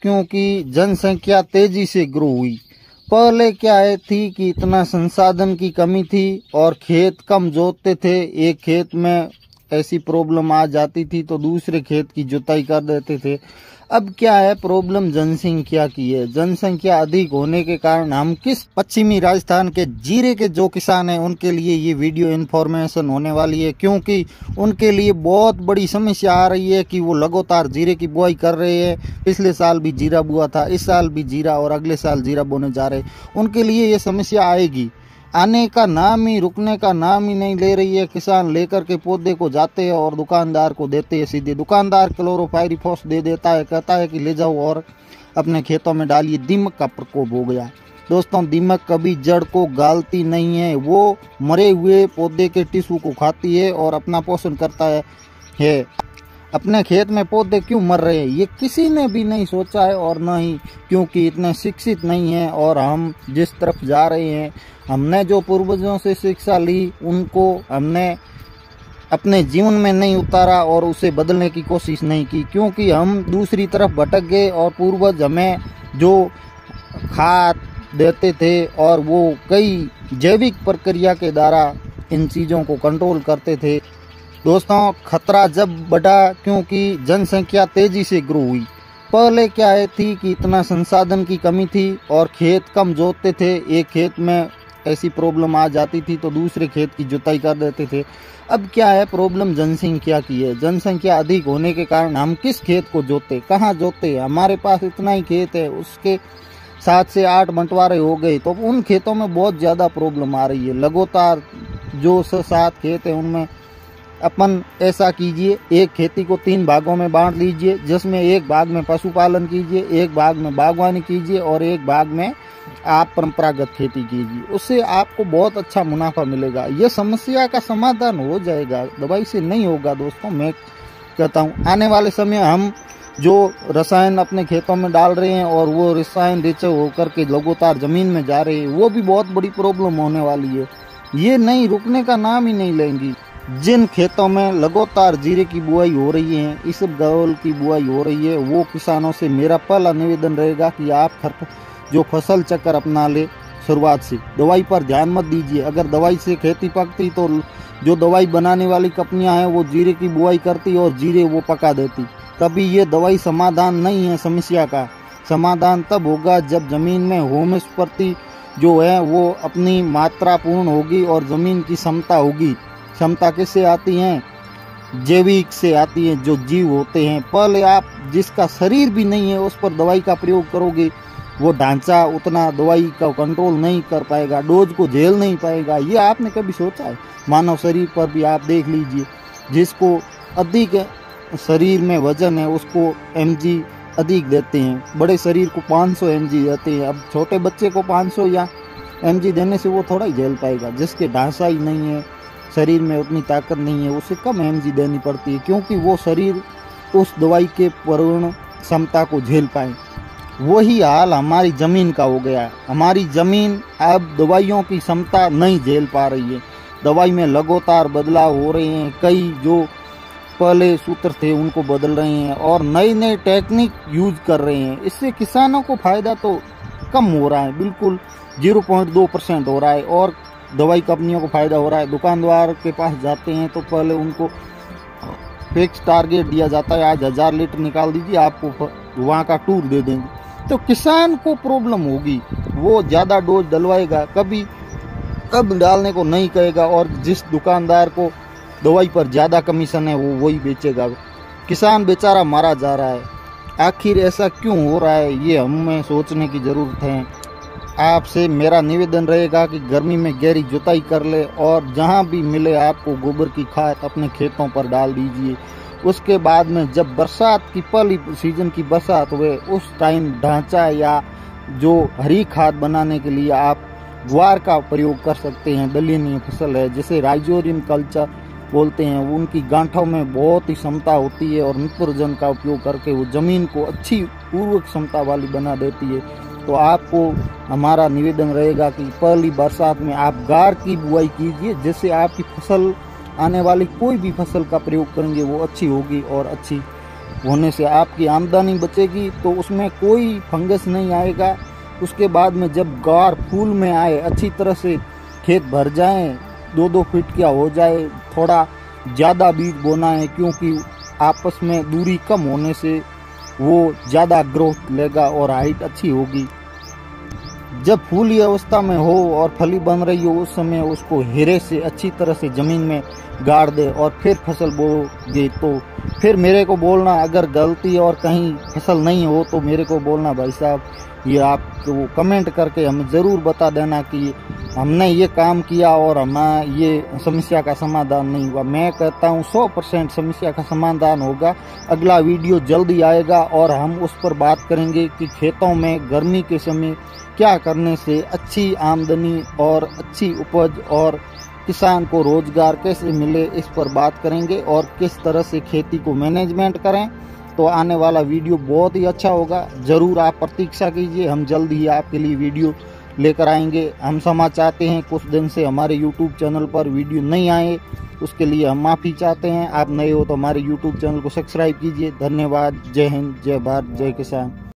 क्योंकि जनसंख्या तेजी से ग्रो हुई। पहले क्या है थी कि इतना संसाधन की कमी थी और खेत कम जोतते थे। एक खेत में ऐसी प्रॉब्लम आ जाती थी तो दूसरे खेत की जुताई कर देते थे। अब क्या है, प्रॉब्लम जनसंख्या की है। जनसंख्या अधिक होने के कारण हम किस पश्चिमी राजस्थान के जीरे के जो किसान हैं उनके लिए ये वीडियो इन्फॉर्मेशन होने वाली है, क्योंकि उनके लिए बहुत बड़ी समस्या आ रही है कि वो लगातार जीरे की बुआई कर रहे हैं। पिछले साल भी जीरा बुआ था, इस साल भी जीरा और अगले साल जीरा बोने जा रहे हैं। उनके लिए ये समस्या आएगी, आने का नाम ही, रुकने का नाम ही नहीं ले रही है। किसान लेकर के पौधे को जाते हैं और दुकानदार को देते हैं सीधे। दुकानदार क्लोरोपाइरीफॉस दे देता है, कहता है कि ले जाओ और अपने खेतों में डालिए। दीमक का प्रकोप हो गया दोस्तों। दीमक कभी जड़ को गालती नहीं है, वो मरे हुए पौधे के टिश्यू को खाती है और अपना पोषण करता है। अपने खेत में पौधे क्यों मर रहे हैं ये किसी ने भी नहीं सोचा है, और न ही क्योंकि इतने शिक्षित नहीं हैं। और हम जिस तरफ जा रहे हैं, हमने जो पूर्वजों से शिक्षा ली उनको हमने अपने जीवन में नहीं उतारा और उसे बदलने की कोशिश नहीं की, क्योंकि हम दूसरी तरफ भटक गए। और पूर्वज हमें जो खाद देते थे और वो कई जैविक प्रक्रिया के द्वारा इन चीज़ों को कंट्रोल करते थे। दोस्तों, खतरा जब बढ़ा क्योंकि जनसंख्या तेजी से ग्रो हुई। पहले क्या है थी कि इतना संसाधन की कमी थी और खेत कम जोतते थे। एक खेत में ऐसी प्रॉब्लम आ जाती थी तो दूसरे खेत की जुताई कर देते थे। अब क्या है, प्रॉब्लम जनसंख्या की है। जनसंख्या अधिक होने के कारण हम किस खेत को जोते, कहाँ जोते। हमारे पास इतना ही खेत है, उसके 7 से 8 बंटवारे हो गए तो उन खेतों में बहुत ज़्यादा प्रॉब्लम आ रही है। लगातार जो 6-7 खेत है उनमें अपन ऐसा कीजिए, एक खेती को 3 भागों में बांट लीजिए, जिसमें एक भाग में पशुपालन कीजिए, एक भाग में बागवानी कीजिए और एक भाग में आप परंपरागत खेती कीजिए। उससे आपको बहुत अच्छा मुनाफा मिलेगा। ये समस्या का समाधान हो जाएगा, दवाई से नहीं होगा दोस्तों। मैं कहता हूँ आने वाले समय हम जो रसायन अपने खेतों में डाल रहे हैं और वो रसायन रिच होकर के लगातार जमीन में जा रहे हैं, वो भी बहुत बड़ी प्रॉब्लम होने वाली है। ये नहीं रुकने का नाम ही नहीं लेंगी। जिन खेतों में लगातार जीरे की बुआई हो रही है, इसबगोल की बुआई हो रही है, वो किसानों से मेरा पहला निवेदन रहेगा कि आप जो फसल चक्कर अपना ले शुरुआत से। दवाई पर ध्यान मत दीजिए। अगर दवाई से खेती पकती तो जो दवाई बनाने वाली कंपनियां हैं वो जीरे की बुआई करती और जीरे वो पका देती। कभी ये दवाई समाधान नहीं है। समस्या का समाधान तब होगा जब जमीन में होमोस्पर्टी जो है वो अपनी मात्रा पूर्ण होगी और जमीन की क्षमता होगी। क्षमता किससे आती है? जैविक से आती है, जो जीव होते हैं। पहले आप जिसका शरीर भी नहीं है उस पर दवाई का प्रयोग करोगे, वो ढांचा उतना दवाई का कंट्रोल नहीं कर पाएगा, डोज को झेल नहीं पाएगा। ये आपने कभी सोचा है? मानव शरीर पर भी आप देख लीजिए, जिसको अधिक शरीर में वजन है उसको mg अधिक देते हैं। बड़े शरीर को 500 mg देते हैं। अब छोटे बच्चे को 500 या mg देने से वो थोड़ा ही झेल पाएगा। जिसके ढांचा ही नहीं है, शरीर में उतनी ताकत नहीं है, उसे कम mg देनी पड़ती है, क्योंकि वो शरीर उस दवाई के पूर्ण क्षमता को झेल पाए। वही हाल हमारी ज़मीन का हो गया है। हमारी ज़मीन अब दवाइयों की क्षमता नहीं झेल पा रही है। दवाई में लगातार बदलाव हो रहे हैं। कई जो पहले सूत्र थे उनको बदल रहे हैं और नई नई टेक्निक यूज कर रहे हैं। इससे किसानों को फायदा तो कम हो रहा है, बिल्कुल 0.2% हो रहा है, और दवाई कंपनियों को फायदा हो रहा है। दुकानदार के पास जाते हैं तो पहले उनको फिक्स टारगेट दिया जाता है, आज 1000 लीटर निकाल दीजिए, आपको वहाँ का टूर दे देंगे। तो किसान को प्रॉब्लम होगी, वो ज़्यादा डोज डलवाएगा, कभी कब डालने को नहीं कहेगा, और जिस दुकानदार को दवाई पर ज़्यादा कमीशन है वो वही बेचेगा। किसान बेचारा मारा जा रहा है। आखिर ऐसा क्यों हो रहा है, ये हमें सोचने की ज़रूरत है। आपसे मेरा निवेदन रहेगा कि गर्मी में गहरी जुताई कर ले और जहाँ भी मिले आपको गोबर की खाद अपने खेतों पर डाल दीजिए। उसके बाद में जब बरसात की पहली सीजन की बरसात हुए उस टाइम ढांचा या जो हरी खाद बनाने के लिए आप ज्वार का प्रयोग कर सकते हैं। दलहनी फसल है जिसे राइजोबियम कल्चर बोलते हैं, उनकी गांठों में बहुत ही क्षमता होती है और नाइट्रोजन का उपयोग करके वो जमीन को अच्छी उर्वरक क्षमता वाली बना देती है। तो आपको हमारा निवेदन रहेगा कि पहली बरसात में आप गार की बुआई कीजिए, जिससे आपकी फसल आने वाली कोई भी फसल का प्रयोग करेंगे वो अच्छी होगी और अच्छी होने से आपकी आमदनी बचेगी, तो उसमें कोई फंगस नहीं आएगा। उसके बाद में जब गार फूल में आए, अच्छी तरह से खेत भर जाए, 2-2 फीट क्या हो जाए, थोड़ा ज़्यादा बीज बोना है, क्योंकि आपस में दूरी कम होने से वो ज़्यादा ग्रोथ लेगा और हाइट अच्छी होगी। जब फूली अवस्था में हो और फली बन रही हो, उस समय उसको हेरे से अच्छी तरह से ज़मीन में गाड़ दे और फिर फसल बोगे। तो फिर मेरे को बोलना, अगर गलती और कहीं फसल नहीं हो तो मेरे को बोलना, भाई साहब ये आप तो कमेंट करके हमें ज़रूर बता देना कि हमने ये काम किया और हमें ये समस्या का समाधान नहीं हुआ। मैं कहता हूँ 100% समस्या का समाधान होगा। अगला वीडियो जल्दी आएगा और हम उस पर बात करेंगे कि खेतों में गर्मी के समय क्या करने से अच्छी आमदनी और अच्छी उपज और किसान को रोजगार कैसे मिले, इस पर बात करेंगे और किस तरह से खेती को मैनेजमेंट करें। तो आने वाला वीडियो बहुत ही अच्छा होगा, ज़रूर आप प्रतीक्षा कीजिए, हम जल्द ही आपके लिए वीडियो लेकर आएंगे। हम क्षमा चाहते हैं, कुछ दिन से हमारे YouTube चैनल पर वीडियो नहीं आए, उसके लिए हम माफ़ी चाहते हैं। आप नए हो तो हमारे YouTube चैनल को सब्सक्राइब कीजिए। धन्यवाद। जय हिंद, जय भारत, जय किसान।